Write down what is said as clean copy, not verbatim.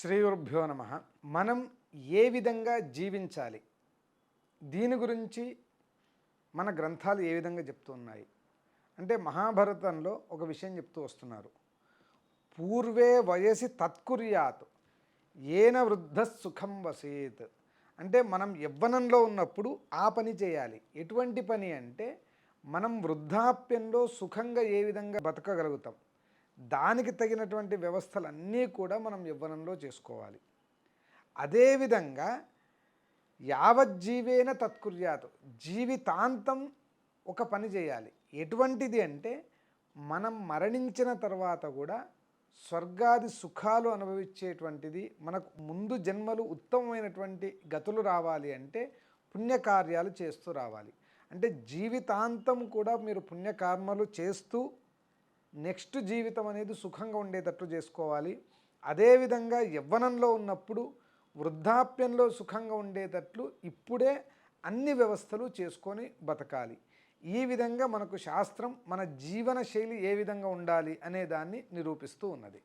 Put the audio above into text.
శ్రీ గురుభ్యో నమ. మనం ఏ విధంగా జీవించాలి, దీని గురించి మన గ్రంథాలు ఏ విధంగా చెప్తున్నాయి అంటే, మహాభారతంలో ఒక విషయం చెప్తూ వస్తున్నారు. పూర్వే వయసి తత్కుర్యాత్ ఏన వృద్ధ సుఖం వసేత్. అంటే మనం యవ్వనంలో ఉన్నప్పుడు ఆ పని చేయాలి. ఎటువంటి పని అంటే, మనం వృద్ధాప్యంలో సుఖంగా ఏ విధంగా బతకగలుగుతాం, దానికి తగినటువంటి వ్యవస్థలన్నీ కూడా మనం యవ్వనంలో చేసుకోవాలి. అదేవిధంగా యావజ్జీవేన తత్కుర్యాత్, జీవితాంతం ఒక పని చేయాలి. ఎటువంటిది అంటే, మనం మరణించిన తర్వాత కూడా స్వర్గాది సుఖాలు అనుభవించేటువంటిది, మనకు ముందు జన్మలు ఉత్తమమైనటువంటి గతులు రావాలి అంటే పుణ్యకార్యాలు చేస్తూ రావాలి. అంటే జీవితాంతం కూడా మీరు పుణ్యకర్మలు చేస్తూ నెక్స్ట్ జీవితం అనేది సుఖంగా ఉండేటట్లు చేసుకోవాలి. అదేవిధంగా యవ్వనంలో ఉన్నప్పుడు వృద్ధాప్యంలో సుఖంగా ఉండేటట్లు ఇప్పుడే అన్ని వ్యవస్థలు చేసుకొని బతకాలి. ఈ విధంగా మనకు శాస్త్రం మన జీవన శైలి ఏ విధంగా ఉండాలి అనే దాన్ని నిరూపిస్తూ ఉన్నది.